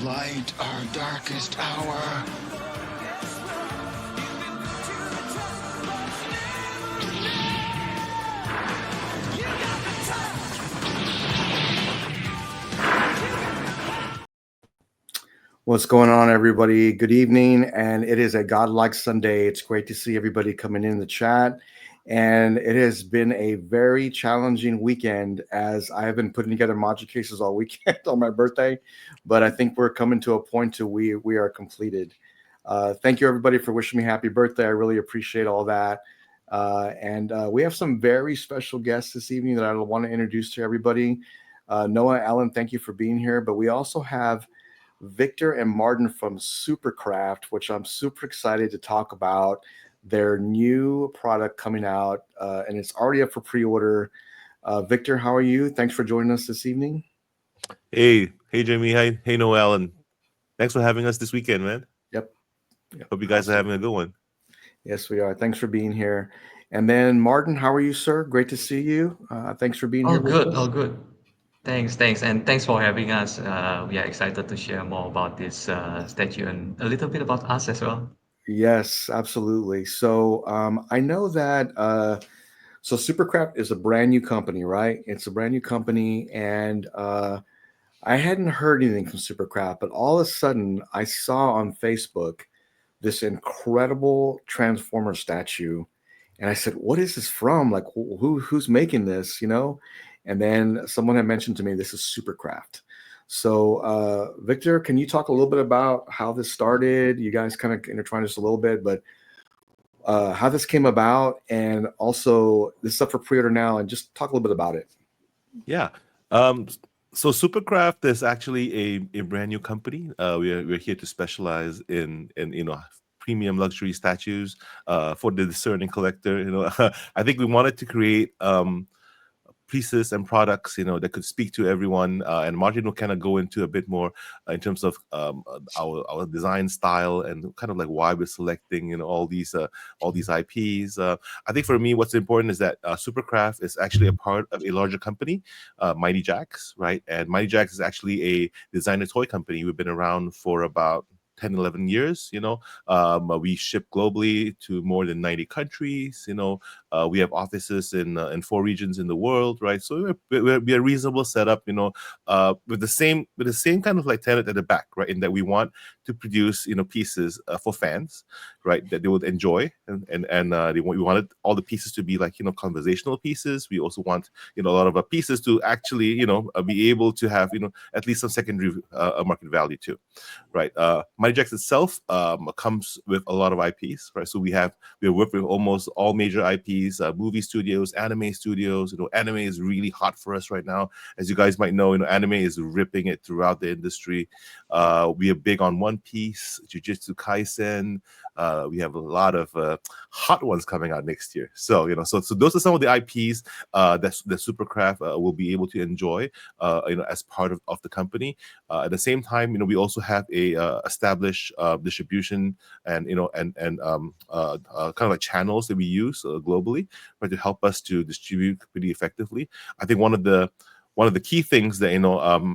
light our darkest hour. What's going on, everybody? Good evening, and it is a Godlike Sunday. It's great to see everybody coming in the chat, and it has been a very challenging weekend as I have been putting together module cases all weekend on my birthday, but I think we're coming to a point to we are completed. Thank you, everybody, for wishing me happy birthday. I really appreciate all that. And we have some very special guests this evening that I want to introduce to everybody. Noah Allen, thank you for being here, but we also have Victor and Martin from Superkraft, which I'm super excited to talk about their new product coming out, and it's already up for pre-order. Victor, how are you? Thanks for joining us this evening. Hey, Jamie. Hey, Noel, and thanks for having us this weekend, man. Yep. Hope you guys are having a good one. Yes, we are. Thanks for being here. And then Martin, how are you, sir? Great to see you. Thanks for being here. All good. Thanks, and thanks for having us. We are excited to share more about this statue and a little bit about us as well. Yes, absolutely. So I know that so Supercraft is a brand new company, right? It's a brand new company, and I hadn't heard anything from Supercraft, but all of a sudden I saw on Facebook this incredible Transformer statue, and I said, "What is this from? Like, who's making this?" You know? And then someone had mentioned to me this is Supercraft. So, Victor, can you talk a little bit about how this started? You guys kind of intertwined just a little bit, but how this came about, and also this is up for pre-order now, and just talk a little bit about it. Yeah. So Supercraft is actually a brand new company. We're here to specialize in premium luxury statues for the discerning collector. I think we wanted to create pieces and products that could speak to everyone, and Martin will kind of go into a bit more in terms of our design style and kind of like why we're selecting all these IPs. I think for me what's important is that Supercraft is actually a part of a larger company, Mighty Jacks, right? And Mighty Jacks is actually a designer toy company. We've been around for about 10, 11 years. We ship globally to more than 90 countries. We have offices in 4 regions in the world, right? So we're a reasonable setup, with the same kind of like tenet at the back, right? In that we want to produce, pieces for fans, right? That they would enjoy, and we wanted all the pieces to be like, conversational pieces. We also want, a lot of our pieces to actually, be able to have, at least some secondary market value too, right? Mighty Jacks itself comes with a lot of IPs, right? So we work with almost all major IPs, movie studios, anime studios. Anime is really hot for us right now. As you guys might know, anime is ripping it throughout the industry. We are big on One Piece, Jujutsu Kaisen. We have a lot of hot ones coming out next year. So so those are some of the IPs that Supercraft will be able to enjoy, as part of the company. At the same time, we also have a established distribution and kind of like channels that we use globally, right, to help us to distribute pretty effectively. I think one of the key things that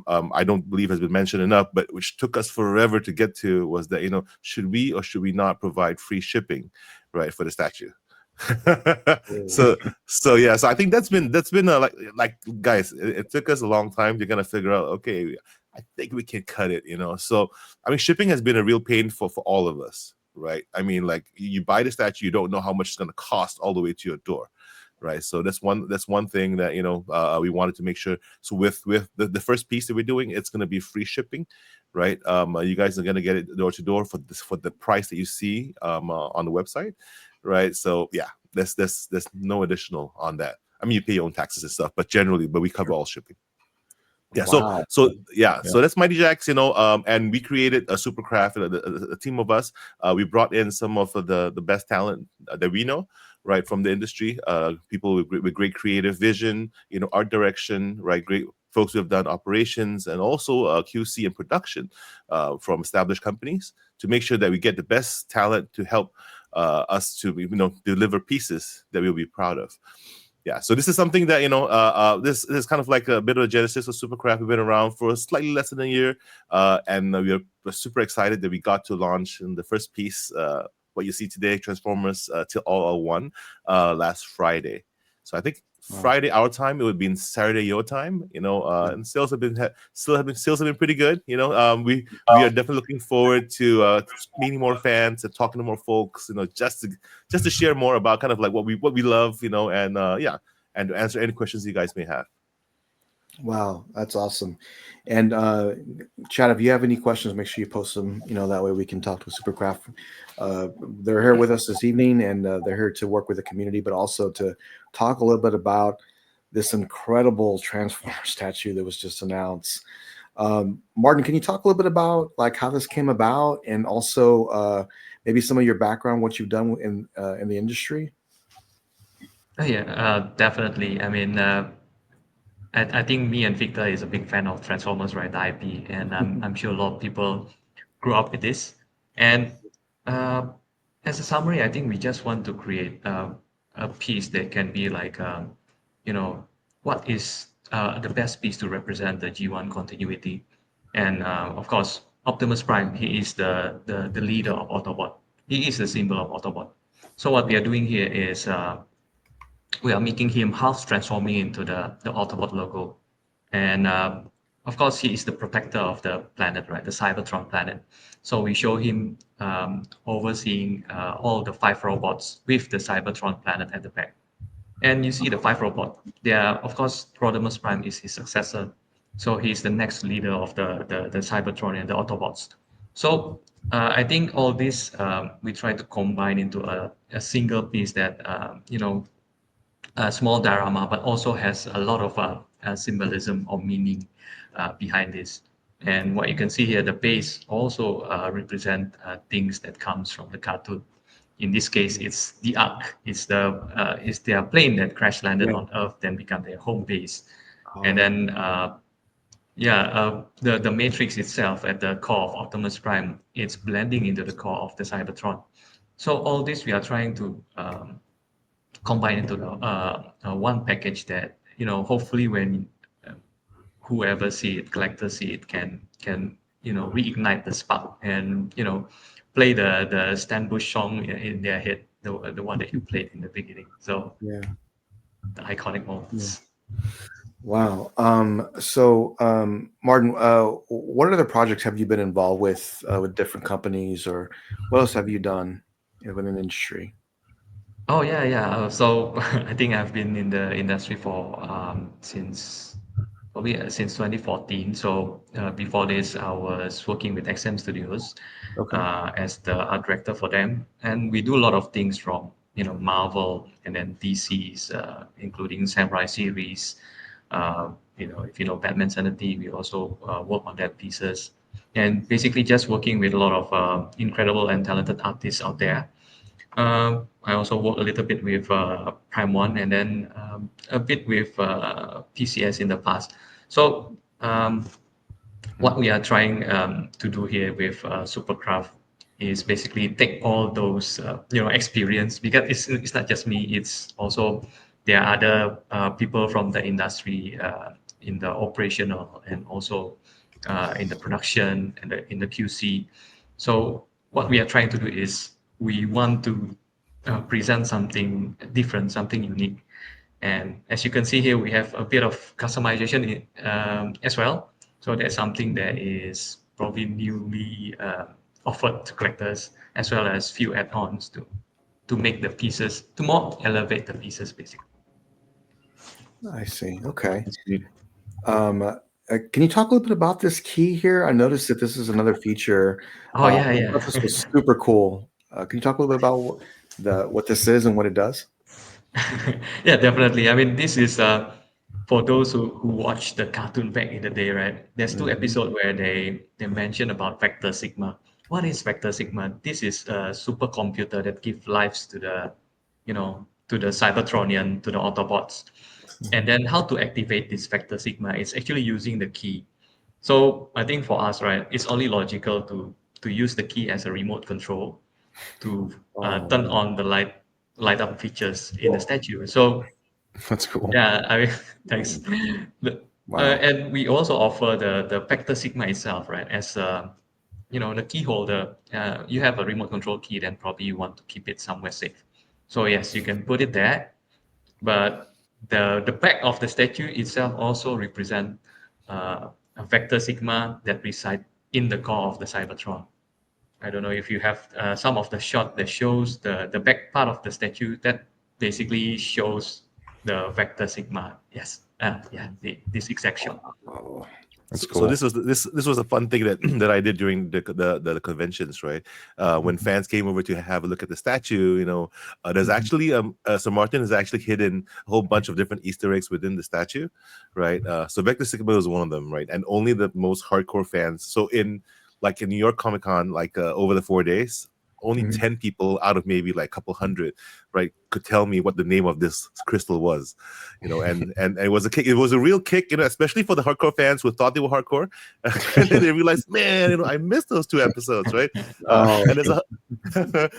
I don't believe has been mentioned enough, but which took us forever to get to, was that should we or should we not provide free shipping, right, for the statue? so I think that's been like guys, it took us a long time to kind of figure out, okay, I think we can cut it. So I mean, shipping has been a real pain for all of us, right? I mean, like, you buy the statue, you don't know how much it's going to cost all the way to your door, right? So that's one thing that we wanted to make sure. So with the first piece that we're doing, it's going to be free shipping, right? You guys are going to get it door to door for the price that you see on the website, right? So yeah, there's no additional on that. I mean, you pay your own taxes and stuff, but we cover all shipping. Yeah. Wow. So that's Mighty Jacks, and we created a Supercraft, a team of us. We brought in some of the best talent that we know, right, from the industry. People with great creative vision, art direction, right, great folks who have done operations and also QC and production from established companies, to make sure that we get the best talent to help us to deliver pieces that we'll be proud of. Yeah, so this is something that this is kind of like a bit of a genesis of Supercraft. We've been around for slightly less than a year, and we're super excited that we got to launch in the first piece, what you see today, Transformers till all one, last Friday. So I think Wow. Friday our time, it would be in Saturday your time. And sales have been pretty good. We are definitely looking forward to meeting more fans and talking to more folks. Just to share more about kind of like what we love, and yeah, and to answer any questions you guys may have. Wow, that's awesome. And Chad, if you have any questions, make sure you post them. That way we can talk to Supercraft. They're here with us this evening, and they're here to work with the community, but also to talk a little bit about this incredible Transformer statue that was just announced. Martin, can you talk a little bit about like how this came about, and also maybe some of your background, what you've done in the industry? Oh, yeah, definitely. I mean, I think me and Victor is a big fan of Transformers, right? The IP, and I'm sure a lot of people grew up with this. And uh, as a summary, I think we just want to create a piece that can be like, you know, what is the best piece to represent the G1 continuity. And of course, Optimus Prime, he is the leader of Autobot. He is the symbol of Autobot. So what we are doing here is we are making him half transforming into the Autobot logo. And of course, he is the protector of the planet, right? The Cybertron planet. So we show him overseeing all the five robots with the Cybertron planet at the back. And you see the five robot. They are, of course, Rodimus Prime is his successor. So he's the next leader of the Cybertron and the Autobots. So I think all this we try to combine into a single piece that, a small diorama, but also has a lot of symbolism or meaning behind this. And what you can see here, the base also represent things that comes from the cartoon. In this case, it's the Ark. It's their plane that crash landed Yeah. on Earth, then become their home base. And Oh, then the matrix itself at the core of Optimus Prime, it's blending into the core of the Cybertron. So all this we are trying to combine into the one package that hopefully when uh, whoever see it, collectors see it, can reignite the spark and play the Stan Bush song in their head, the one that you played in the beginning. So yeah. the iconic Yeah. moments. Wow. So, Martin, what other projects have you been involved with different companies, or what else have you done within the industry? Oh, yeah, yeah. So I think I've been in the industry for since probably since 2014. So before this, I was working with XM Studios Okay. as the art director for them, and we do a lot of things from Marvel and then DC's, including Samurai series. If you know Batman Sanity, we also work on that pieces, and basically just working with a lot of incredible and talented artists out there. I also work a little bit with Prime One and then a bit with PCS in the past. So what we are trying to do here with Supercraft is basically take all those experience, because it's not just me. It's also there are other people from the industry in the operational and also in the production and in the QC. So what we are trying to do is we want to present something different, something unique. And as you can see here, we have a bit of customization as well. So that's something that is probably newly offered to collectors, as well as few add-ons to make the pieces, to more elevate the pieces, basically. I see. Okay. That's neat. Can you talk a little bit about this key here? I noticed that this is another feature. Oh, yeah, I yeah. thought this was super cool. Can you talk a little bit about what this is and what it does? Yeah, definitely. I mean, this is for those who watch the cartoon back in the day, right? There's two Hmm. episodes where they mention about Vector Sigma. What is Vector Sigma? This is a supercomputer that gives lives to the Cybertronian, to the Autobots. And then how to activate this Vector Sigma is actually using the key. So I think for us, right, it's only logical to use the key as a remote control to Oh, turn on the light up features in the statue. So That's cool. Yeah, I mean, thanks. Wow. And we also offer the Vector Sigma itself, right? As the key holder. You have a remote control key, then probably you want to keep it somewhere safe. So yes, you can put it there. But the back of the statue itself also represent a Vector Sigma that reside in the core of the Cybertron. I don't know if you have some of the shot that shows the back part of the statue that basically shows the Vector Sigma. Yes, yeah, this exact shot. Oh, So, that's so cool. this was a fun thing that that I did during the conventions, right? When fans came over to have a look at the statue, there's actually so Martin has actually hidden a whole bunch of different Easter eggs within the statue, right? So Vector Sigma is one of them, right? And only the most hardcore fans. So in New York Comic Con, over the 4 days, only Mhm. 10 people out of maybe like a couple hundred, right, could tell me what the name of this crystal was, and it was a kick. It was a real kick, especially for the hardcore fans who thought they were hardcore, and then they realized, man, I missed those 2 episodes, right? Oh, And there's a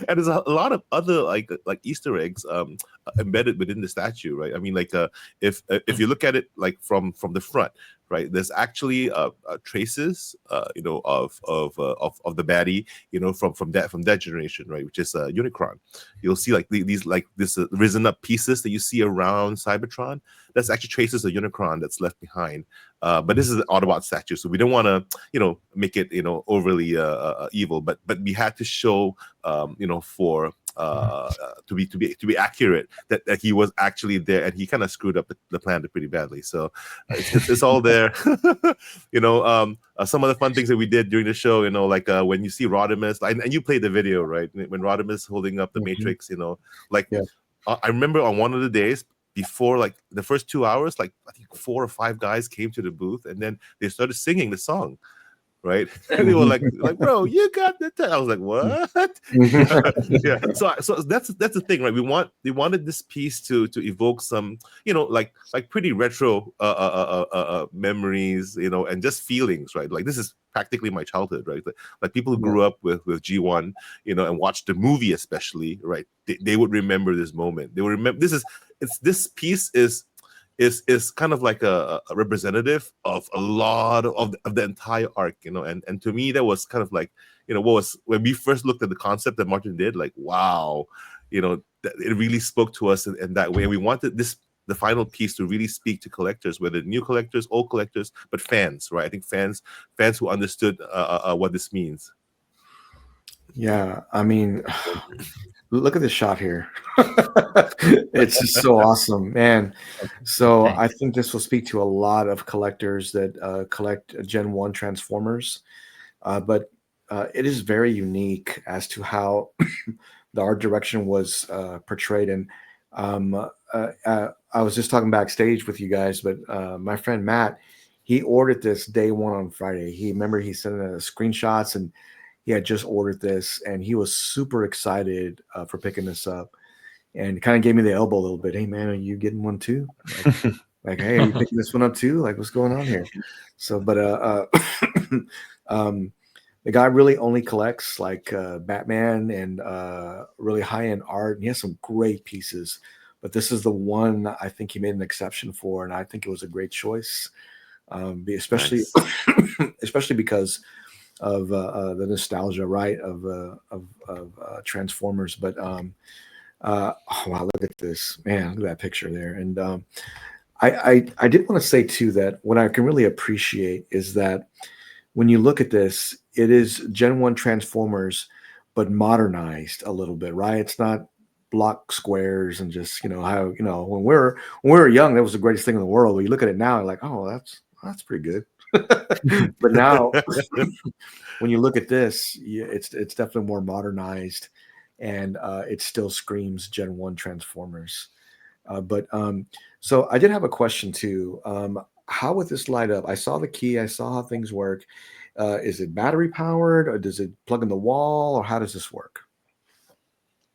and there's a lot of other like Easter eggs embedded within the statue, right? I mean, if you look at it like from the front, right, there's actually traces, of the baddie, from that generation, right, which is Unicron. You'll see like these like this risen up pieces that you see around Cybertron. That's actually traces of Unicron that's left behind. But this is an Autobot statue, so we don't want to make it overly evil, but we had to show for to be accurate that he was actually there, and he kind of screwed up the planet pretty badly. So it's all there. Some of the fun things that we did during the show, like when you see Rodimus, and you played the video, right? When Rodimus holding up the Mhm. Matrix, like Yeah. I remember on one of the days before, like the first 2 hours, like I think 4 or 5 guys came to the booth, and then they started singing the song, right? And they were like, bro, you got the I was like, what? Yeah. So that's the thing, right? We wanted this piece to evoke some, like pretty retro memories, and just feelings, right? Like this is practically my childhood, right? Like people who Yeah. grew up with G1, and watched the movie especially, right? They would remember this moment. They would remember this piece is kind of like a representative of a lot of the entire arc, and to me that was kind of like, what was when we first looked at the concept that Martin did, like, wow, it really spoke to us in that way. And we wanted the final piece to really speak to collectors, whether new collectors, old collectors, but fans, right? I think fans who understood what this means. Yeah. I mean, look at this shot here. It's just so awesome, man. So I Thanks. think this will speak to a lot of collectors that collect Gen 1 Transformers. But it is very unique as to how the art direction was portrayed. And um, I was just talking backstage with you guys, but my friend Matt, he ordered this day one on Friday. He sent screenshots, and he had just ordered this, and he was super excited for picking this up, and kind of gave me the elbow a little bit. Hey man, are you getting one too? Like, hey, are you picking this one up too? Like, what's going on here? So, but um, the guy really only collects like Batman and really high end art. And he has some great pieces, but this is the one I think he made an exception for, and I think it was a great choice, especially Nice. especially because of the nostalgia, right, of Transformers. But oh wow, look at this, man! Look at that picture there. And I did want to say too that what I can really appreciate is that when you look at this, it is Gen 1 Transformers, but modernized a little bit, right? It's not block squares and just, how, when we were young, that was the greatest thing in the world. When you look at it now, you're like, oh, that's pretty good. But now when you look at this, it's definitely more modernized, and it still screams Gen 1 Transformers. But so I did have a question too. How would this light up? I saw the key. I saw how things work. Is it battery powered, or does it plug in the wall, or how does this work?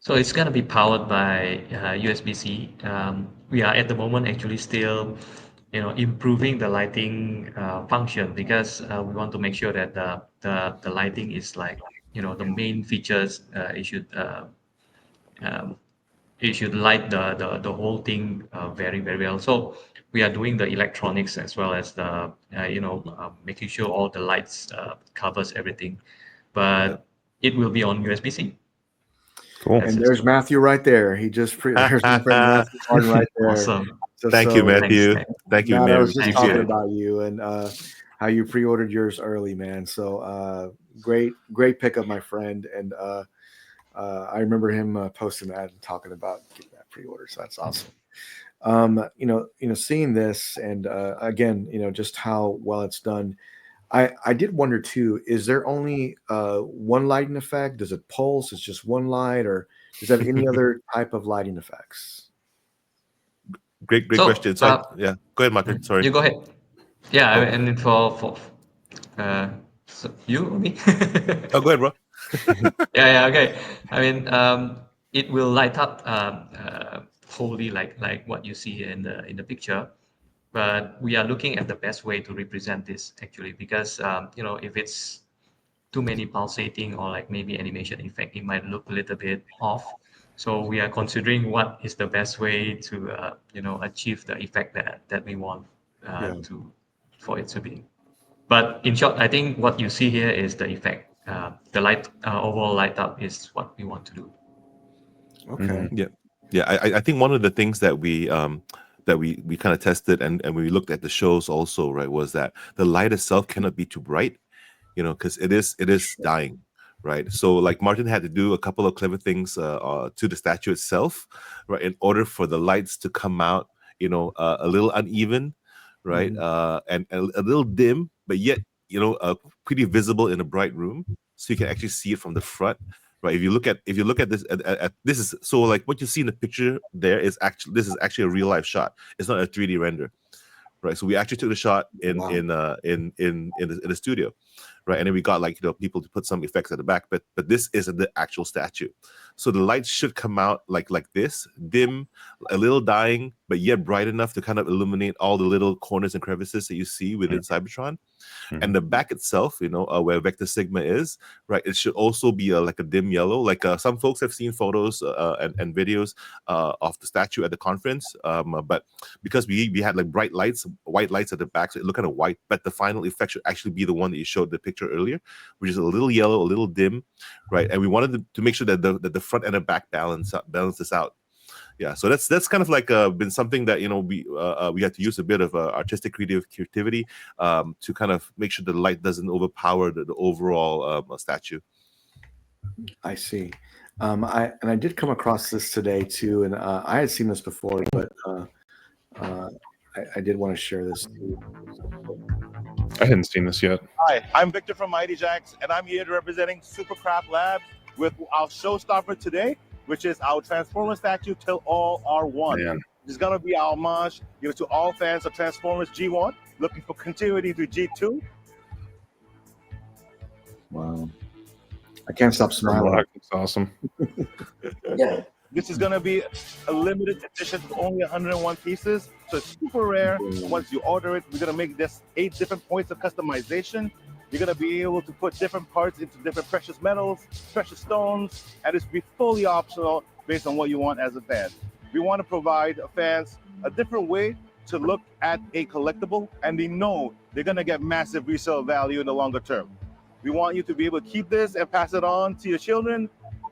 So it's gonna be powered by USB-C. We are at the moment actually still, improving the lighting function, because we want to make sure that the lighting is like, the main features. It should um, it should light the whole thing very very well. So we are doing the electronics as well as the making sure all the lights covers everything, but it will be on USB-C. Cool. That's And it. there's Matthew right there. There's my friend Matthew Martin right there. Awesome. Thank you, So, Matthew. Thanks. Thank you, Matt, I Mary. was just Appreciate talking it. about you and how you pre-ordered yours early, man. So great pickup, my friend. And I remember him posting that and talking about getting that pre-order. So that's awesome. Seeing this and again, just how well it's done. I did wonder too, is there only one lighting effect? Does it pulse? It's just one light, or does it have any other type of lighting effects? Great So, question. So yeah, go ahead, Martin. Sorry. you go ahead. Yeah, Oh. and then for so you or me? Oh, go ahead, bro. Yeah, okay. I mean, it will light up wholly like what you see in the picture, but we are looking at the best way to represent this actually, because if it's too many pulsating or like maybe animation effect, it might look a little bit off. So we are considering what is the best way to achieve the effect that we want to for it to be. But in short, I think what you see here is the effect. The light overall light up is what we want to do. Okay. Yeah. I think one of the things that we kind of tested and we looked at the shows also, right, was that the light itself cannot be too bright, because it is dying, right? So like Martin had to do a couple of clever things to the statue itself, right, in order for the lights to come out, a little uneven, right, and a little dim, but yet pretty visible in a bright room, so you can actually see it from the front. Right. If you look at this, at this is so like what you see in the picture there is actually a real life shot. It's not a 3D render, right? So we actually took the shot in the studio, right? And then we got people to put some effects at the back, but this isn't the actual statue. So the lights should come out like this, dim, a little dying, but yet bright enough to kind of illuminate all the little corners and crevices that you see within Cybertron. And the back itself, where Vector Sigma is, right, it should also be like a dim yellow. Like some folks have seen photos and videos of the statue at the conference, but because we had like bright lights, white lights at the back, so it looked kind of white, but the final effect should actually be the one that you showed the picture earlier, which is a little yellow, a little dim, right? And we wanted to make sure that the front and the back balance this out. Yeah, so that's kind of like been something that we had to use a bit of artistic creativity to kind of make sure the light doesn't overpower the overall statue. I see. I did come across this today too, and I had seen this before, but I did want to share this too. I hadn't seen this yet. Hi, I'm Victor from Mighty Jacks, and I'm here representing Superkraft Labs with our showstopper today, which is our Transformers statue, Till All Are One. Man. It's going to be our homage to all fans of Transformers G1, looking for continuity through G2. Wow. I can't stop smiling. It's awesome. This is going to be a limited edition with only 101 pieces, so it's super rare. Once you order it, we're going to make this 8 different points of customization. You're going to be able to put different parts into different precious metals, precious stones, and it's be fully optional based on what you want as a fan. We want to provide fans a different way to look at a collectible, and they know they're going to get massive resale value in the longer term. We want you to be able to keep this and pass it on to your children,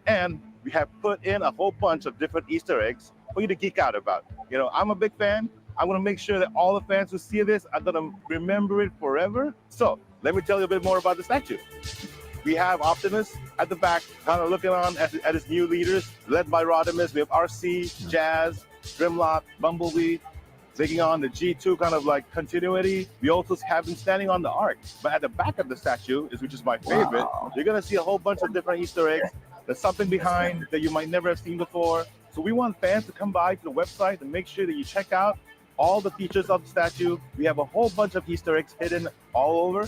and we have put in a whole bunch of different Easter eggs for you to geek out about. I'm a big fan. I'm going to make sure that all the fans who see this are going to remember it forever. So let me tell you a bit more about the statue. We have Optimus at the back, kind of looking on at his new leaders, led by Rodimus. We have RC, Jazz, Grimlock, Bumblebee, taking on the G2 kind of like continuity. We also have him standing on the Ark. But at the back of the statue, which is my favorite, you're going to see a whole bunch of different Easter eggs. There's something behind that you might never have seen before. So we want fans to come by to the website and make sure that you check out all the features of the statue. We have a whole bunch of Easter eggs hidden all over,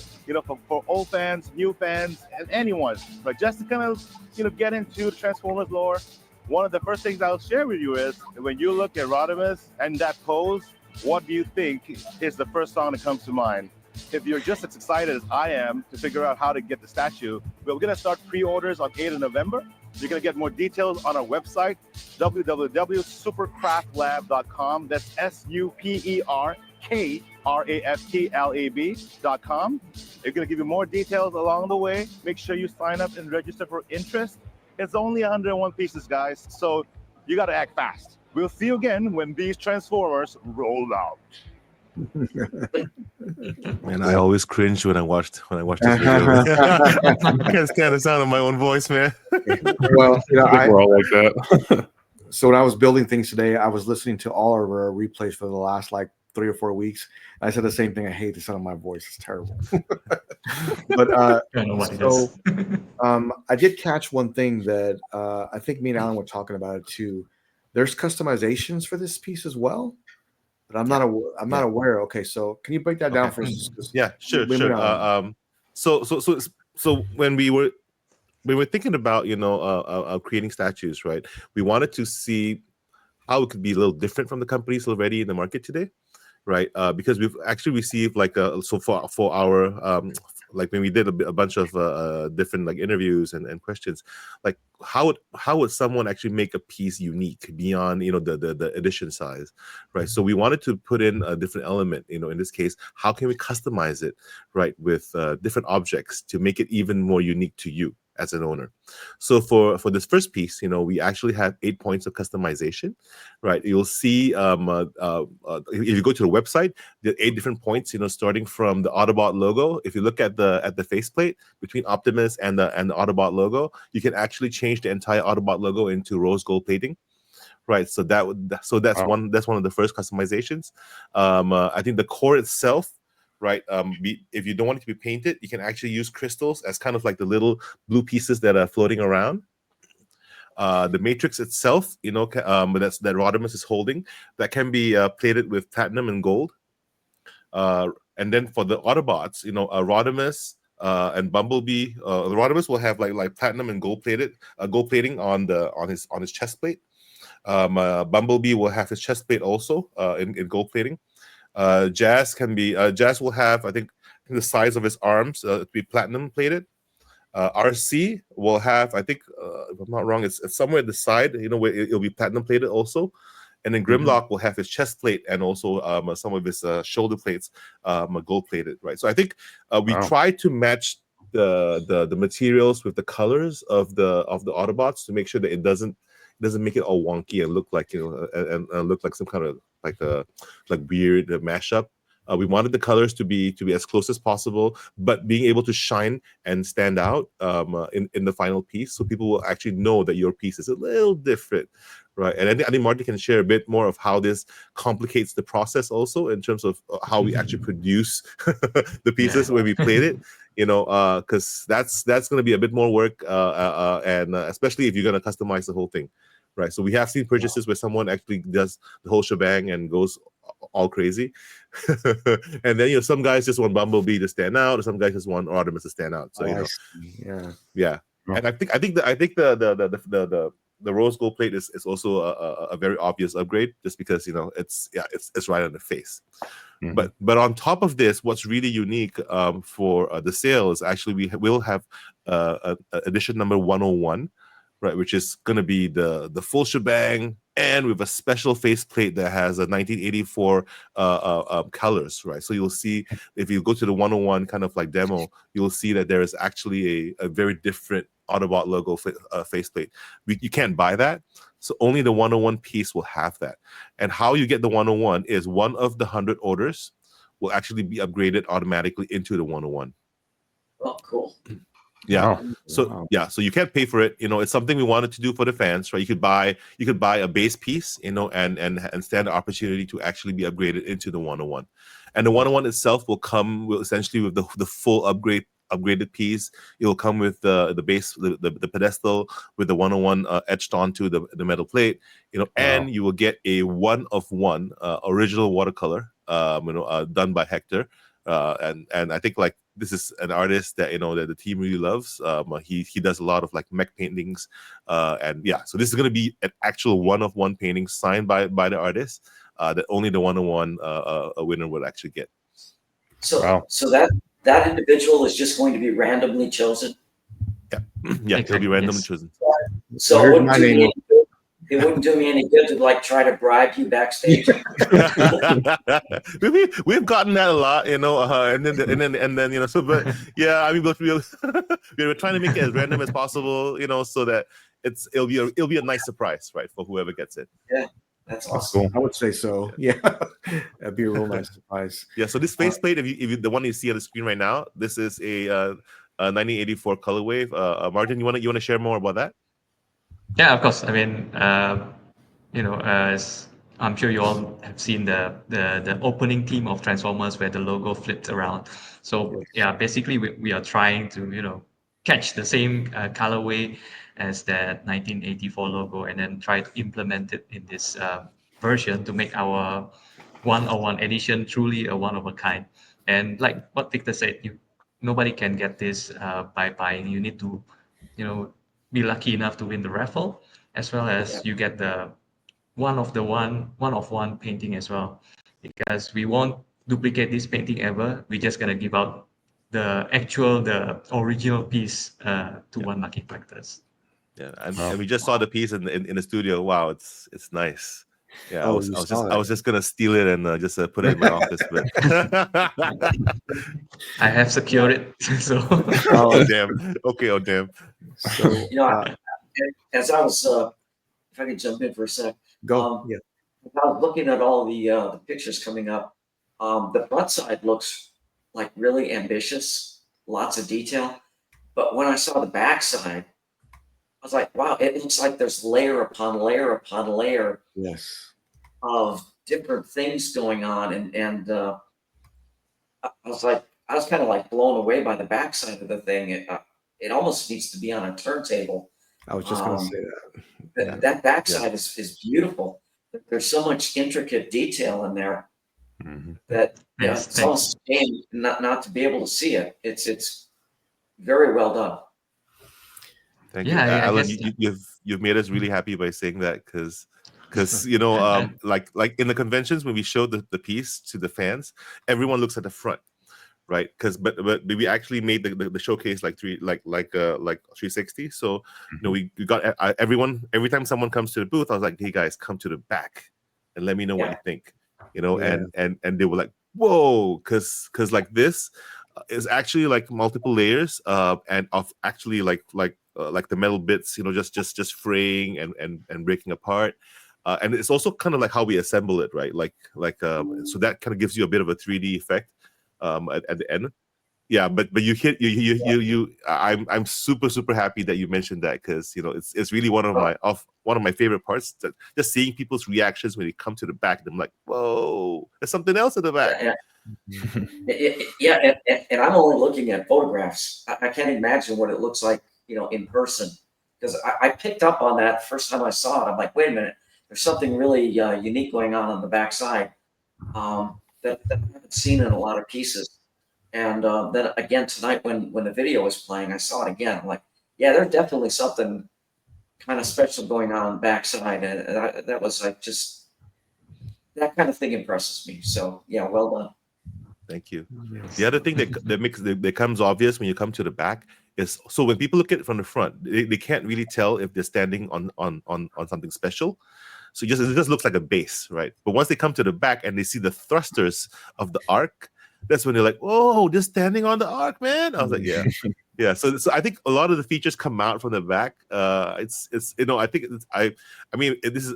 for old fans, new fans, and anyone. But just to kind of, get into the Transformers lore, one of the first things I'll share with you is when you look at Rodimus and that pose, what do you think is the first song that comes to mind? If you're just as excited as I am to figure out how to get the statue, we're going to start pre-orders on 8th of November. You're going to get more details on our website, www.superkraftlab.com. That's SUPERKRAFTLAB.com. They're going to give you more details along the way. Make sure you sign up and register for interest. It's only 101 pieces, guys, so you got to act fast. We'll see you again when these Transformers roll out. Man, I always cringe when I watch this video. I can't stand the sound of my own voice, man. Well, you know, I think we're all like that. so when I was building things today, I was listening to all of our replays for the last like 3 or 4 weeks. I said the same thing. I hate the sound of my voice. It's terrible. But I don't know what it is. I did catch one thing that I think me and Alan were talking about it too. There's customizations for this piece as well, but I'm not aware. Okay, so can you break that down for us? Yeah, sure. So when we were thinking about creating statues, right? We wanted to see how it could be a little different from the companies already in the market today, right? Because we've actually received so for our like when we did a bunch of different like interviews and questions, like how would someone actually make a piece unique beyond the edition size, right? So we wanted to put in a different element, in this case, how can we customize it, right, with different objects to make it even more unique to you as an owner. So for this first piece, we actually have 8 points of customization, right? You'll see if you go to the website, there are 8 different points, starting from the Autobot logo. If you look at the faceplate between Optimus and the Autobot logo, you can actually change the entire Autobot logo into rose gold plating. Right, so that's one of the first customizations. I think the core itself, right? If you don't want it to be painted, you can actually use crystals as kind of like the little blue pieces that are floating around. The matrix itself, that Rodimus is holding, that can be plated with platinum and gold. And then for the Autobots, Rodimus and Bumblebee, Rodimus will have like platinum and gold plating on his chest plate. Bumblebee will have his chest plate also in gold plating. Jazz will have, I think the size of his arms to be platinum plated. RC will have, I think, if I'm not wrong, it's somewhere at the side, where it'll be platinum plated also. And then Grimlock will have his chest plate and also some of his shoulder plates gold plated, right? So I think we try to match the materials with the colors of the Autobots to make sure that it doesn't make it all wonky and look like and look like some kind of like weird mashup. We wanted the colors to be as close as possible, but being able to shine and stand out in the final piece, so people will actually know that your piece is a little different, right? And I think Marty can share a bit more of how this complicates the process also in terms of how we actually produce the pieces when we plate it. Because that's going to be a bit more work, and especially if you're going to customize the whole thing, right? So we have seen purchases where someone actually does the whole shebang and goes all crazy, and then some guys just want Bumblebee to stand out, or some guys just want Rodimus to stand out. So yeah. And I think the rose gold plate is also a very obvious upgrade, just because it's right on the face. Mm-hmm. But on top of this, what's really unique for the sale is actually we'll have edition number 101, right, which is going to be the full shebang, and with a special faceplate that has a 1984 colors, right? So you'll see, if you go to the 101 kind of like demo, you'll see that there is actually a very different Autobot logo faceplate. You can't buy that, so only the 101 piece will have that. And how you get the 101 is one of the 100 orders will actually be upgraded automatically into the 101. Oh, cool. Yeah. So you can't pay for it. It's something we wanted to do for the fans, right? You could buy a base piece, and stand the opportunity to actually be upgraded into the 101. And the 101 itself will come essentially with the full upgraded piece. It will come with the base, the pedestal with the 101 etched onto the metal plate, and you will get a 1-of-1 original watercolor, done by Hector. And I think like this is an artist that that the team really loves. He does a lot of like mech paintings, and so this is going to be an actual 1-of-1 painting signed by the artist that only the 1-of-1 a winner would actually get. So that individual is just going to be randomly chosen. Yeah, exactly. It'll be randomly chosen. So here's my name. it wouldn't do me any good to like try to bribe you backstage. We've gotten that a lot, and then so, but yeah, I mean, but we're trying to make it as random as possible, so that it'll be a nice surprise, right, for whoever gets it. Yeah, that's awesome. Cool. I would say so. Yeah, that'd be a real nice surprise. Yeah. So this faceplate, if you the one you see on the screen right now, this is a 1984 colorway. Martin, you wanna share more about that? Yeah, of course. I mean, as I'm sure you all have seen the opening theme of Transformers where the logo flipped around. So yeah, basically we are trying to catch the same colorway as that 1984 logo and then try to implement it in this version to make our 101 edition truly a one of a kind. And like what Victor said, nobody can get this by buying. You need to, be lucky enough to win the raffle, as well as you get the one of one painting as well, because we won't duplicate this painting ever. We're just gonna give out the original piece to one lucky collectors. Yeah, and we just saw the piece in the studio. Wow, it's nice. Yeah, I was just gonna steal it and just put it in my office, but I have secured it. So oh damn. Okay, oh damn. So As I was, if I could jump in for a sec, go. Yeah. I was looking at all the pictures coming up. The front side looks like really ambitious, lots of detail. But when I saw the back side, I was like, wow, it looks like there's layer upon layer upon layer Yes. of different things going on. And I was kind of like blown away by the backside of the thing. It almost needs to be on a turntable. I was just going to say that. That backside is beautiful. There's so much intricate detail in there that it's almost a shame not to be able to see it. It's very well done. Thank you, Yeah, Alan. You've made us really happy by saying that because like in the conventions when we showed the piece to the fans, everyone looks at the front, right? But we actually made the showcase like 360. So we got everyone. Every time someone comes to the booth, I was like, hey guys, come to the back and let me know what you think. And they were like, whoa, because like this is actually like multiple layers and of actually like the metal bits, just fraying and breaking apart. And it's also kind of like how we assemble it, right? So that kind of gives you a bit of a 3D effect at the end. Yeah, but I'm super happy that you mentioned that because it's really one of my favorite parts. That just seeing people's reactions when they come to the back, and I'm like, whoa, there's something else at the back. Yeah, and I'm only looking at photographs. I can't imagine what it looks like, in person. Because I picked up on that first time I saw it. I'm like, wait a minute, there's something really unique going on the backside that I haven't seen in a lot of pieces. And then again tonight, when the video was playing, I saw it again. I'm like, yeah, there's definitely something kind of special going on the backside, and that was like just that kind of thing impresses me. So yeah, well done. Thank you. Yes. The other thing that becomes obvious when you come to the back is so when people look at it from the front, they can't really tell if they're standing on something special. So it just looks like a base, right? But once they come to the back and they see the thrusters of the arc, that's when they're like, "Oh, just standing on the arc, man!" I was like, "Yeah, yeah." So I think a lot of the features come out from the back. It's I think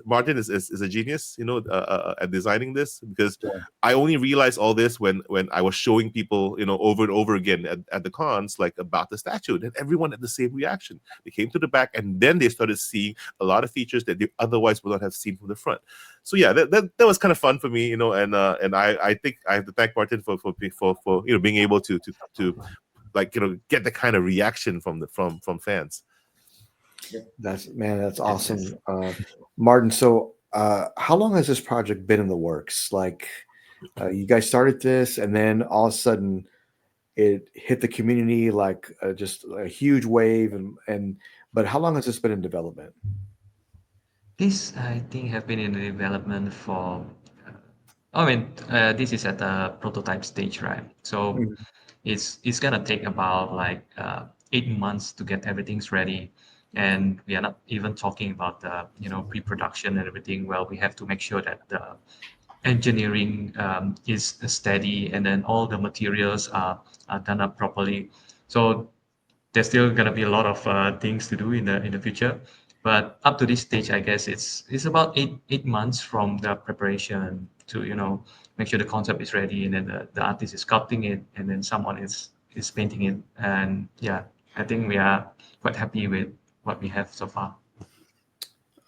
Martin is a genius, at designing this because I only realized all this when I was showing people, over and over again at the cons, like about the statue, and everyone had the same reaction. They came to the back and then they started seeing a lot of features that they otherwise would not have seen from the front. So yeah, that was kind of fun for me, and I think I have to thank Martin for being able to get the kind of reaction from fans. That's awesome. Martin, so how long has this project been in the works? Like you guys started this and then all of a sudden it hit the community like just a huge wave but how long has this been in development? This, I think, have been in development for, this is at the prototype stage, right? So it's gonna take about like 8 months to get everything's ready. and we are not even talking about the pre-production and everything. Well, we have to make sure that the engineering is steady, and then all the materials are done up properly. So there's still gonna be a lot of things to do in the future. But up to this stage, I guess it's about eight months from the preparation to make sure the concept is ready, and then the artist is sculpting it, and then someone is painting it. And yeah, I think we are quite happy with what we have so far.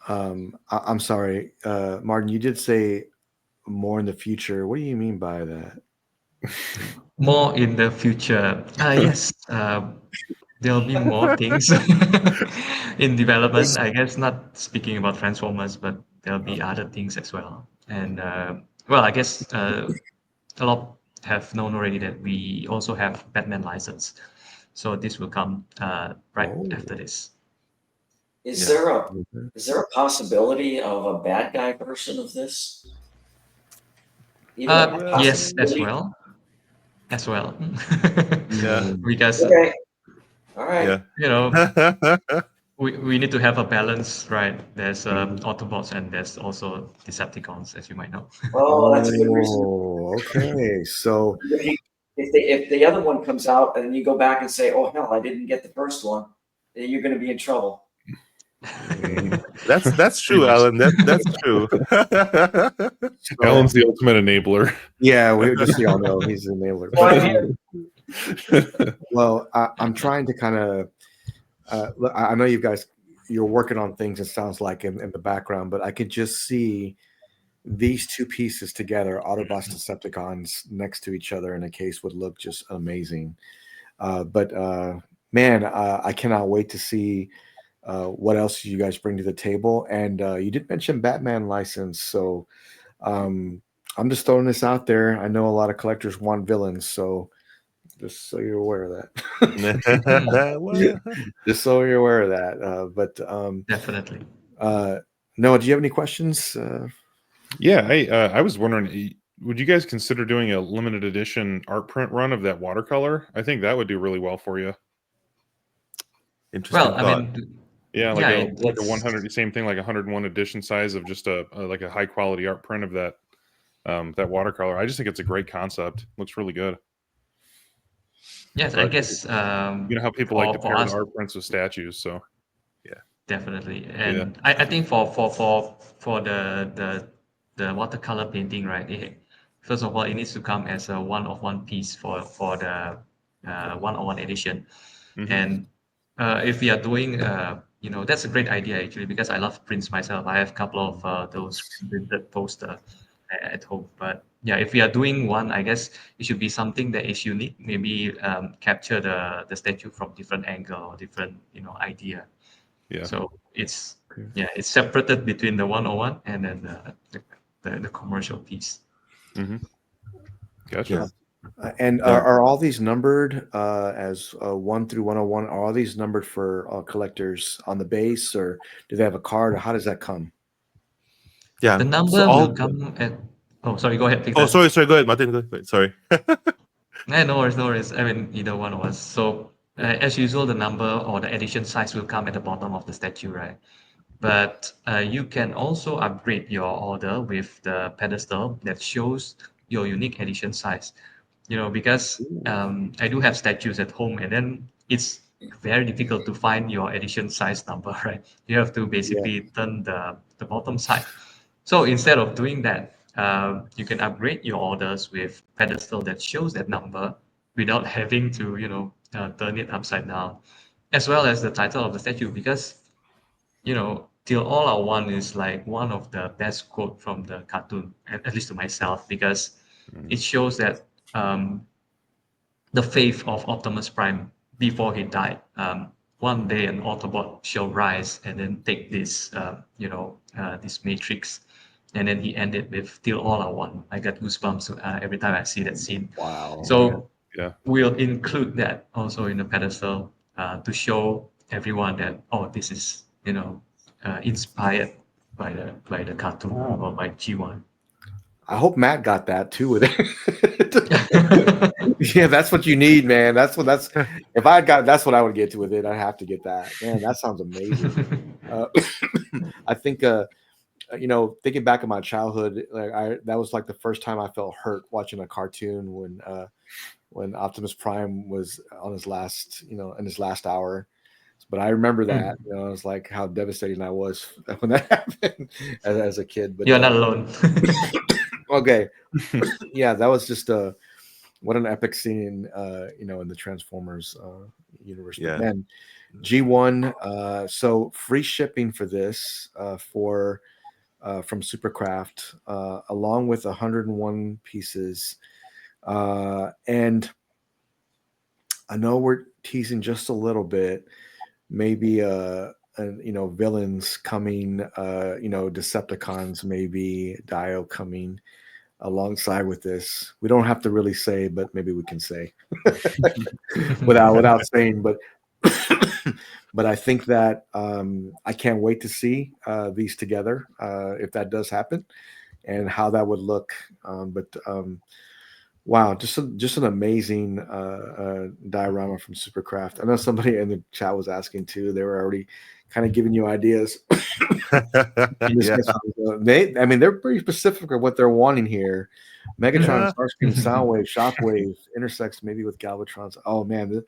I'm sorry, Martin. You did say more in the future. What do you mean by that? More in the future. Yes, there'll be more things in development. I guess not speaking about Transformers, but there'll be other things as well. And well, I guess a lot have known already that we also have Batman license. So this will come right Oh. after this. Is Yeah. there a possibility of a bad guy version of this? Even a Yes, as possibility? well. As well. Yeah. Because Okay. All right. Yeah. you know we need to have a balance, right? There's Autobots and there's also Decepticons, as you might know. Oh, that's a good reason. Oh, okay. So If the other one comes out and you go back and say, "Oh hell, I didn't get the first one," then you're going to be in trouble. That's Pretty true, much. Alan. That's true. Alan's the ultimate enabler. yeah, just so y'all know, he's an enabler. Well, But, I'm here. well, I'm trying to kind of. I know you guys, you're working on things. It sounds like in the background, but I could just see these two pieces together, Autobots Decepticons next to each other in a case would look just amazing. But man, I cannot wait to see what else you guys bring to the table. And you did mention Batman license, so I'm just throwing this out there. I know a lot of collectors want villains, so just so you're aware of that. Well, Just so you're aware of that. But Definitely. Noah, do you have any questions? Yeah, I was wondering, would you guys consider doing a limited edition art print run of that watercolor? I think that would do really well for you. interesting Well, I thought. mean, Yeah, like yeah, a it's 100, same thing, like 101 edition size of just a like a high quality art print of that that watercolor. I just think it's a great concept. Looks really good. yes, I But guess You know how people like to for pair us, the art prints with statues, so definitely. yeah. And I think for the watercolor painting, right? First of all, it needs to come as a one-of-one piece for the one-on-one edition. Mhm. And if we are doing, that's a great idea actually, because I love prints myself. I have a couple of those printed poster at home. But yeah, if we are doing one, I guess it should be something that is unique. Maybe capture the statue from different angle or different idea. Yeah. So it's it's separated between the one-on-one and then the commercial piece. Mm-hmm. Gotcha. And Yeah. are all these numbered as 1 through 101? Are all these numbered for collectors on the base, or do they have a card, or how does that come? Yeah. The number So all. will come at. Oh, sorry. Go ahead. Oh, Victor. sorry. Go ahead, Martin. Go ahead. Sorry. No worries, no worries. I mean, either one of us. So, as usual, the number or the edition size will come at the bottom of the statue, right? But you can also upgrade your order with the pedestal that shows your unique edition size. Because I do have statues at home, and then it's very difficult to find your edition size number, right? You have to basically turn the bottom side. So instead of doing that, you can upgrade your orders with pedestal that shows that number without having to, turn it upside down, as well as the title of the statue, because, "Till all are one" is like one of the best quote from the cartoon, at least to myself, because it shows that the faith of Optimus Prime before he died. One day an Autobot shall rise and then take this, this matrix, and then he ended with "Till all are one." I get goosebumps every time I see that scene. Wow. So Yeah. we'll include that also in the pedestal to show everyone that this is inspired by the cartoon or by G1. I hope Matt got that too with it. Yeah, that's what you need, man. That's if I got that's what I would get to with it. I'd have to get that. Man, that sounds amazing. Uh, I think thinking back in my childhood, like that was like the first time I felt hurt watching a cartoon when Optimus Prime was on his last, in his last hour. But I remember that, it was like how devastating I was when that happened as a kid. But You're not alone. okay, yeah, that was just what an epic scene, in the Transformers universe. But Yeah. man, G1, so free shipping for this from Superkraft, along with 101 pieces. And I know we're teasing just a little bit, maybe villains coming, Decepticons, maybe Dio coming alongside with this. We don't have to really say, but maybe we can say without saying. But but I think that I can't wait to see these together if that does happen, and how that would look. Wow, just an amazing diorama from Superkraft. I know somebody in the chat was asking too. They were already kind of giving you ideas. Yeah. They're pretty specific of what they're wanting here. Megatron, Yeah. Starscream, Soundwave, Shockwave intersects maybe with Galvatron's. Oh man,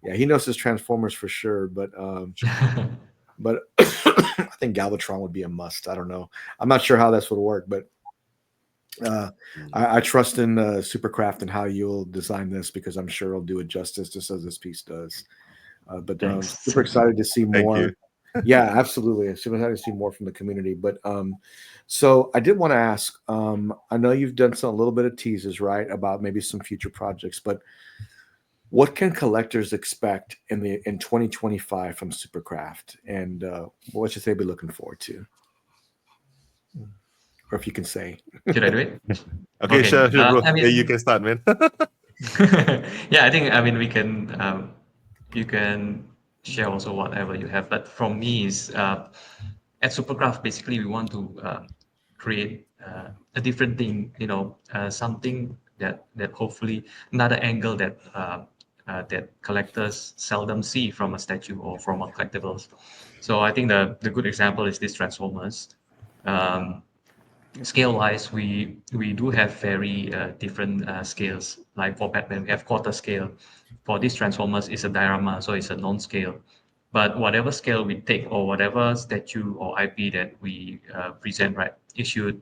yeah, he knows his Transformers for sure. But I think Galvatron would be a must. I don't know. I'm not sure how this would work, but I trust in Superkraft and how you'll design this, because I'm sure it'll do it justice, just as this piece does. But Thanks. super excited to see Thank more. you. Yeah, absolutely. Super excited to see more from the community. But so I did want to ask. I know you've done a little bit of teases, right, about maybe some future projects, but what can collectors expect in 2025 from Superkraft, and what should they be looking forward to? Or if you can say. Should I do it? Okay, Okay, sure, bro. I mean- Yeah, you can start, man. Yeah, I think we can you can share also whatever you have. But from me is at Supercraft, basically we want to create a different thing, something that hopefully another angle that collectors seldom see from a statue or from a collectibles. So I think the good example is this Transformers. Um, Scale wise, we do have very different scales. Like for Batman, we have quarter scale. For this Transformers, it's a diorama, so it's a non-scale. But whatever scale we take, or whatever statue or IP that we present, right, it should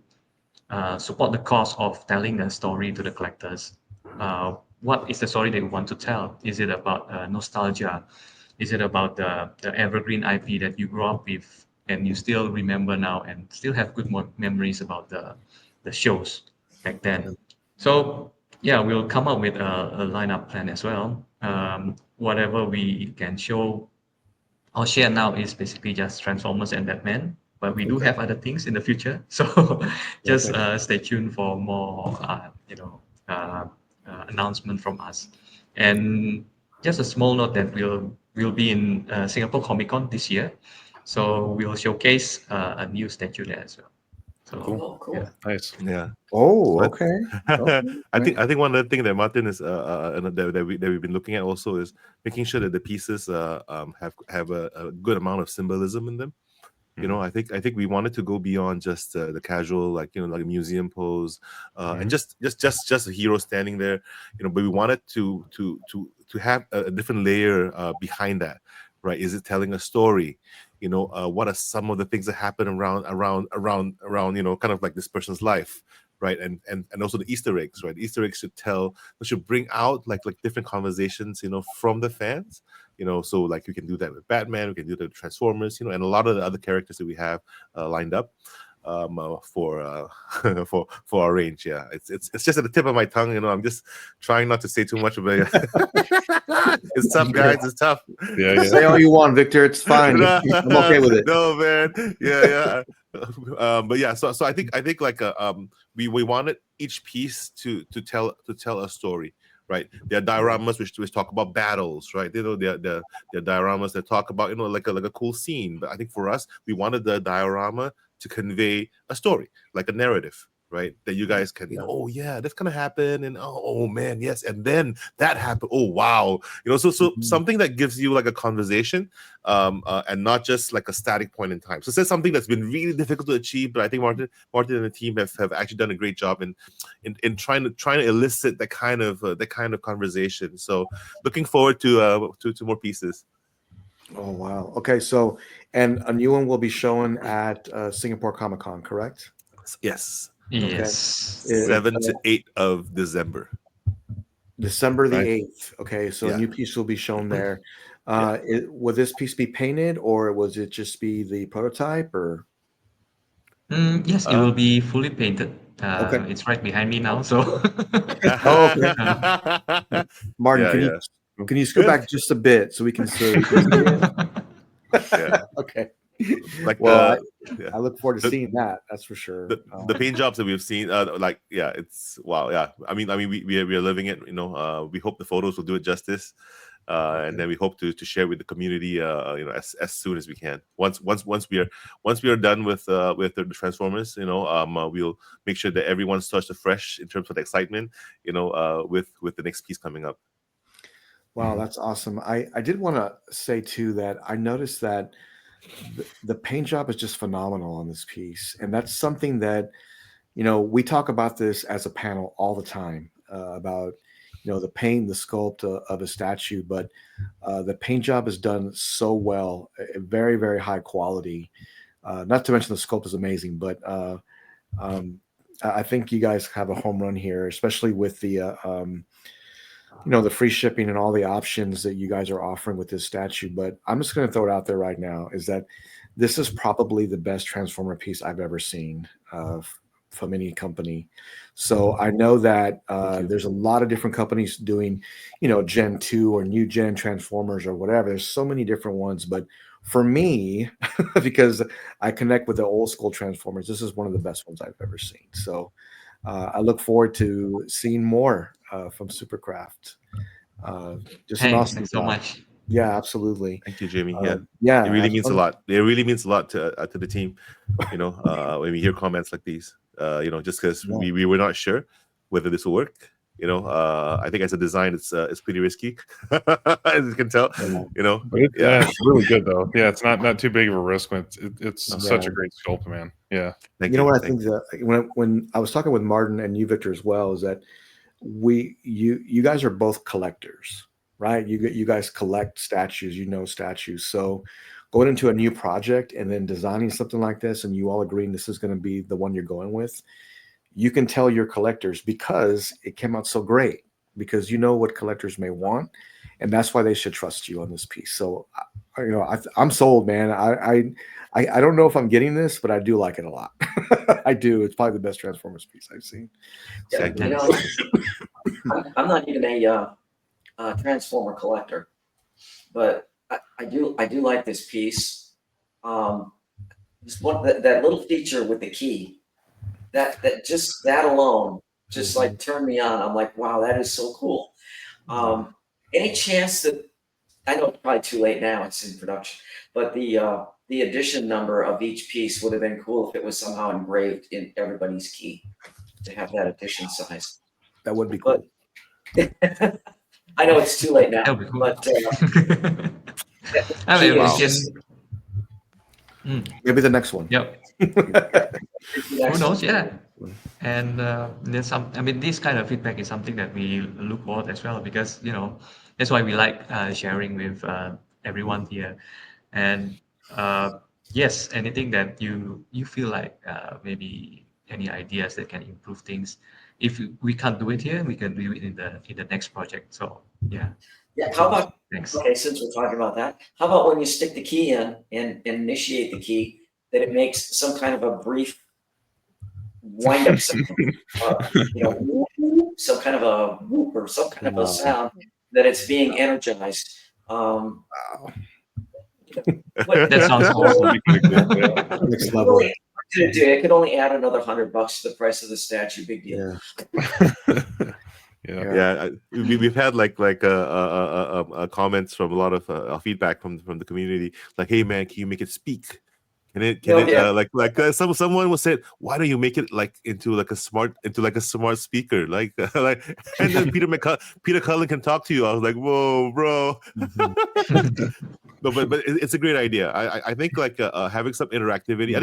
support the cause of telling a story to the collectors. What is the story that we want to tell? Is it about nostalgia? Is it about the evergreen IP that you grew up with and you still remember now and still have good memories about the shows back then? So yeah, we'll come up with a lineup plan as well. Whatever we can show or share now is basically just Transformers and Batman, but we do have other things in the future. So just stay tuned for more, announcement from us. And just a small note that we'll be in Singapore Comic Con this year, so we'll showcase a new statue there as well. So Oh, cool. yeah. Nice. Yeah. Oh, But- okay. I think one other thing that Martin is that we've been looking at also is making sure that the pieces have a good amount of symbolism in them. I think we wanted to go beyond just the casual, like a museum pose, and just a hero standing there, but we wanted to have a different layer behind that, right? Is it telling a story? What are some of the things that happen around kind of like this person's life, right? And also the Easter eggs, right? The Easter eggs should bring out like different conversations, from the fans. So like we can do that with Batman, we can do that with Transformers, and a lot of the other characters that we have lined up for for our range. Yeah, it's just at the tip of my tongue. I'm just trying not to say too much about it. It's tough, guys. It's tough. Yeah. Say all you want, Victor. It's fine. I'm okay with it. No, man. Yeah. But yeah, so I think like we wanted each piece to tell a story. Right, there are dioramas which talk about battles, right? There are dioramas that talk about like a cool scene. But I think for us, we wanted the diorama to convey a story, like a narrative, right? That you guys can, oh yeah, that's gonna happen, and oh man, yes, and then that happened. Oh wow, so something that gives you like a conversation, and not just like a static point in time. So that's something that's been really difficult to achieve, but I think Martin and the team have actually done a great job in trying to elicit that kind of conversation. So looking forward to more pieces. Oh wow. Okay, so and a new one will be shown at Singapore Comic Con, correct? Yes, Yes. 7 to 8 of December. December the Nice. 8th. Okay, so a Yeah. new piece will be shown there. Yeah. Will this piece be painted, or was it just be the prototype, or? Yes, it will be fully painted. Okay. It's right behind me now. So, Oh, okay. Martin, Yeah, can you scoot back just a bit so we can see it? yeah. Okay. Like Well, yeah. I look forward to The- seeing that. That's for sure. The paint jobs that we've seen, it's wow. Yeah, I mean, we are living it. We hope the photos will do it justice, and then we hope to share with the community, as soon as we can. Once we are done with the Transformers, we'll make sure that everyone starts afresh in terms of the excitement, with the next piece coming up. Wow, that's awesome. I did want to say too that I noticed that the paint job is just phenomenal on this piece, and that's something that we talk about this as a panel all the time, about the paint, the sculpt of a statue, but the paint job is done so well, very very high quality. Not to mention the sculpt is amazing, but I think you guys have a home run here, especially with the free shipping and all the options that you guys are offering with this statue. But I'm just going to throw it out there right now, is that this is probably the best Transformer piece I've ever seen from any company. So I know that there's a lot of different companies doing, Gen 2 or new gen Transformers or whatever. There's so many different ones. But for me, because I connect with the old school Transformers, this is one of the best ones I've ever seen. So I look forward to seeing more from Superkraft. Just an awesome thanks so job. much. Yeah, absolutely. Thank you, Jamie. Yeah, it really have means a fun. lot. It really means a lot to the team. When we hear comments like these, just because Yeah. we were not sure whether this will work. I think as a design, it's pretty risky, as you can tell. Yeah. But it's really good though. Yeah, it's not too big of a risk when it's such Yeah. a great sculpt, man. Yeah. Thank You know you. what I think that when I was talking with Martin and you, Victor, as well, is that you guys are both collectors, right? You guys collect statues, statues. So going into a new project and then designing something like this, and you all agreeing this is going to be the one you're going with, you can tell your collectors because it came out so great, because you know what collectors may want, and that's why they should trust you on this piece. So I'm sold, man. I don't know if I'm getting this, but I do like it a lot. I do. It's probably the best Transformers piece I've seen. Yeah, I'm not even a Transformer collector, but I do like this piece. Just that little feature with the key, that alone just like turned me on. I'm like, wow, that is so cool. Any chance that, I know it's probably too late now, it's in production, but the edition number of each piece would have been cool if it was somehow engraved in everybody's key to have that edition size. That would be cool. But I know it's too late now, That would be cool. but I mean, key we is can. Maybe the next one. Yep. Who knows? Yeah. And there's some. I mean, this kind of feedback is something that we look for as well, because that's why we like sharing with everyone here. And yes, anything that you feel like maybe any ideas that can improve things. If we can't do it here, we can do it in the next project. So yeah. Yeah. How about, Thanks. okay, since we're talking about that, how about when you stick the key in and initiate the key, that it makes some kind of a brief wind up sound, some kind of a whoop or some kind of a sound that it's being energized. That sounds awesome. Next level. It could only add another $100 to the price of the statue. Big deal. Yeah. We've had like comments from a lot of feedback from the community, like, hey man, can you make it speak? Someone was saying, why don't you make it like into like a smart speaker, like like, and then Peter Cullen can talk to you. I was like, whoa, bro. No, but it's a great idea. I think like having some interactivity. I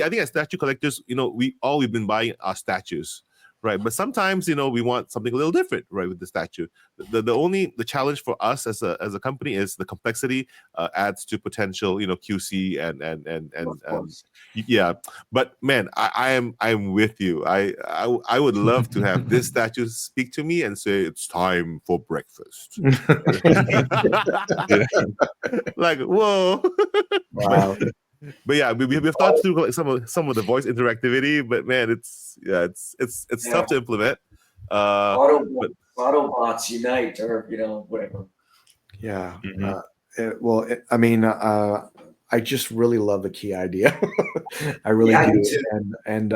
think as statue collectors, we've been buying our statues, right? But sometimes we want something a little different, right, with the statue. The challenge for us as a company is the complexity adds to potential QC and yeah. But man, I'm with you. I would love to have this statue speak to me and say it's time for breakfast. Like, whoa. Wow. But yeah, we've thought through like some of the voice interactivity, but man, it's tough to implement. Autobots unite, or whatever. Yeah. I just really love the key idea. I really do. And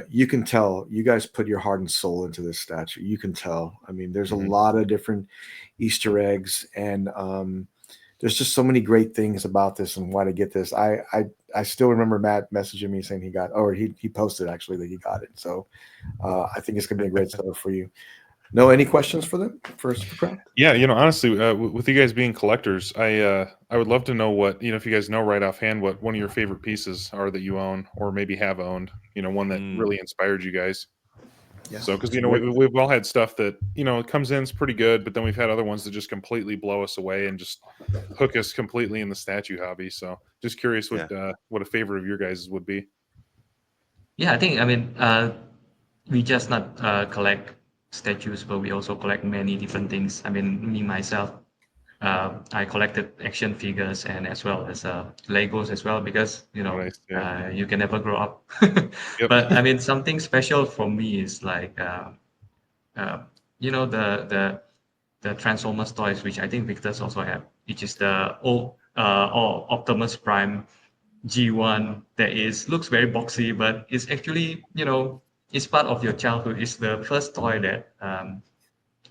you can tell you guys put your heart and soul into this statue. You can tell. I mean, there's a lot of different Easter eggs, and there's just so many great things about this and why to get this. I still remember Matt messaging me saying he posted actually that he got it. So I think it's gonna be a great setup for you. No, any questions for them for Superkraft? Yeah, honestly, with you guys being collectors, I would love to know what if you guys know right offhand what one of your favorite pieces are that you own or maybe have owned. One that really inspired you guys. Yeah. So, because we've all had stuff that it comes in, it's pretty good, but then we've had other ones that just completely blow us away and just hook us completely in the statue hobby. So, just curious what a favorite of your guys would be. Yeah, I think we just not collect statues, but we also collect many different things. I mean, me myself, I collected action figures and as well as Legos as well, because you can never grow up. Yep. But I mean, something special for me is like the Transformers toys, which I think Victor's also have, which is the old Optimus Prime G1 that looks very boxy, but it's actually it's part of your childhood. It's the first toy that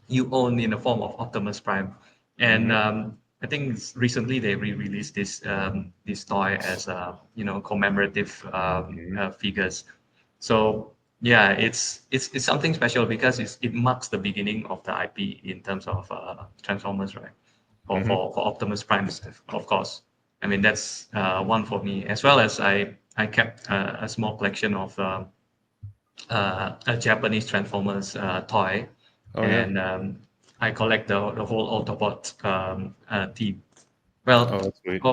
you own in the form of Optimus Prime. And I think recently they re-released this toy as commemorative figures. So yeah, it's something special because it marks the beginning of the IP in terms of Transformers, right? For Optimus Prime, of course. I mean, that's one for me, as well as I kept a small collection of a Japanese Transformers toy, I collect the whole Autobot team. Well,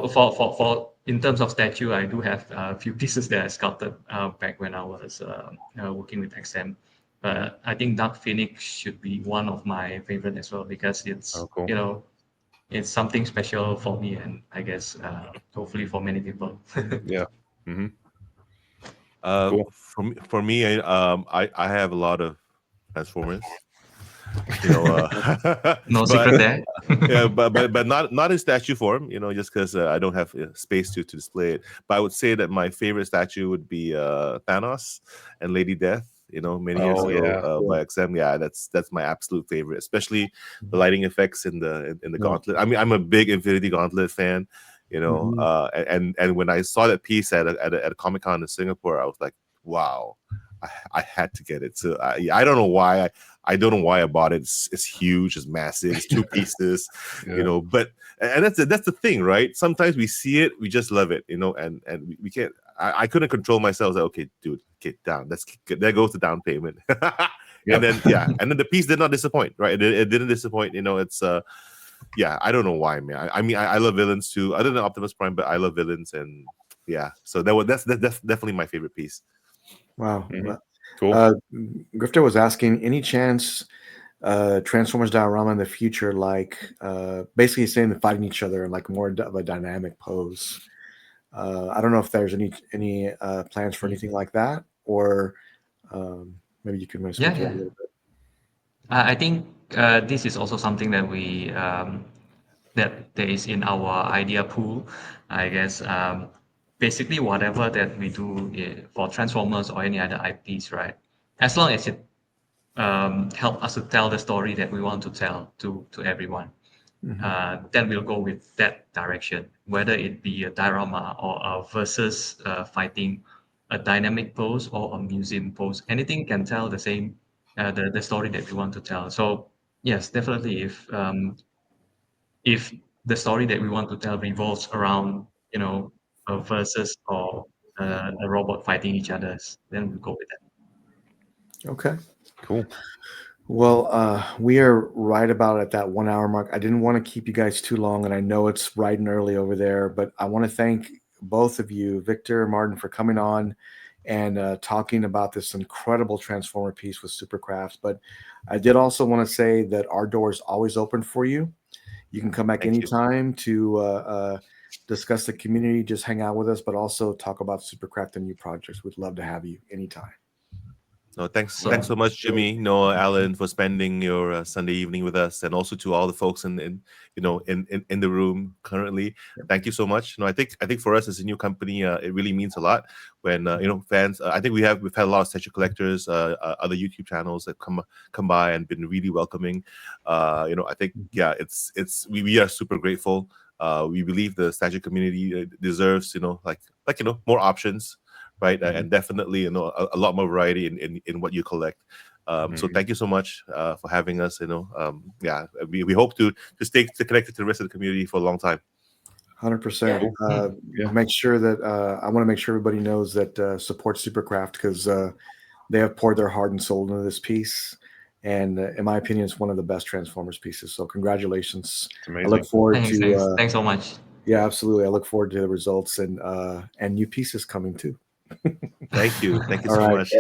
for in terms of statue, I do have a few pieces that I sculpted back when I was working with XM. But I think Dark Phoenix should be one of my favorite as well, because it's it's something special for me, and I guess hopefully for many people. Yeah. Cool. For me, I have a lot of Transformers. No secret there. Yeah, but not in statue form. Just because I don't have space to display it. But I would say that my favorite statue would be Thanos and Lady Death. Many years ago by XM. Yeah, that's my absolute favorite, especially the lighting effects in the gauntlet. I mean, I'm a big Infinity Gauntlet fan. And when I saw that piece at a Comic-Con in Singapore, I was like, wow, I had to get it. So I don't know why I don't know why I bought it. It's huge, it's massive, it's two pieces, but that's the thing, right? Sometimes we see it, we just love it, and we can't. I couldn't control myself. Like, okay, dude, get down. There goes the down payment. And then the piece did not disappoint, right? It didn't disappoint. It's I don't know why, man. I mean, I love villains too. Other than Optimus Prime, but I love villains, and so that's definitely my favorite piece. Wow. Cool. Grifter was asking, any chance Transformers diorama in the future, like basically saying they're fighting each other in like more of a dynamic pose. I don't know if there's any plans for anything like that, or maybe you can speak to it a little bit. I think this is also something that we that there is in our idea pool, I guess. Basically, whatever that we do for Transformers or any other IPs, right? As long as it help us to tell the story that we want to tell to everyone. then we'll go with that direction, whether it be a diorama or a versus fighting, a dynamic pose or a museum pose. Anything can tell the same, the story that we want to tell. So yes, definitely, if the story that we want to tell revolves around, a versus or a robot fighting each others, then we'll go with that. Okay. Cool. Well, we are right about at that 1 hour mark. I didn't want to keep you guys too long, and I know it's bright and early over there, but I want to thank both of you, Victor and Martin, for coming on and talking about this incredible Transformer piece with Superkraft. But I did also want to say that our door is always open for you. You can come back Thank you. anytime to discuss the community, just hang out with us, but also talk about Superkraft and new projects. We'd love to have you anytime. No, thanks Yeah. so much, Jimmy, Alan, for spending your Sunday evening with us, and also to all the folks in the room currently. Thank you so much. I think for us as a new company, it really means a lot when fans. I think we've had a lot of statue collectors, other YouTube channels that come by and been really welcoming. I think we are super grateful. We believe the statue community deserves more options. Right, and definitely, a lot more variety in what you collect. So thank you so much for having us. We hope to stay connected to the rest of the community for a long time. 100%. Make sure that I want to make sure everybody knows that support Superkraft, because they have poured their heart and soul into this piece. And in my opinion, it's one of the best Transformers pieces. So congratulations. It's amazing. I look forward Thanks so much. Yeah, absolutely. I look forward to the results and new pieces coming too. Thank you All so right. much.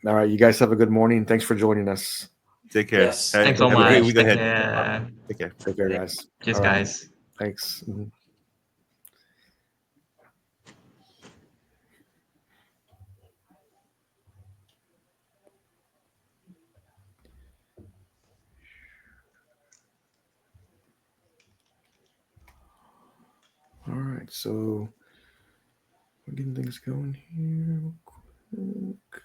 All right, you guys have a good morning. Thanks for joining us. Take care. Yes. Thanks so Have much. a great week Take ahead. care. Take care. Take care, guys. Cheers, All right. guys. Thanks. All right, so we're getting things going here real quick.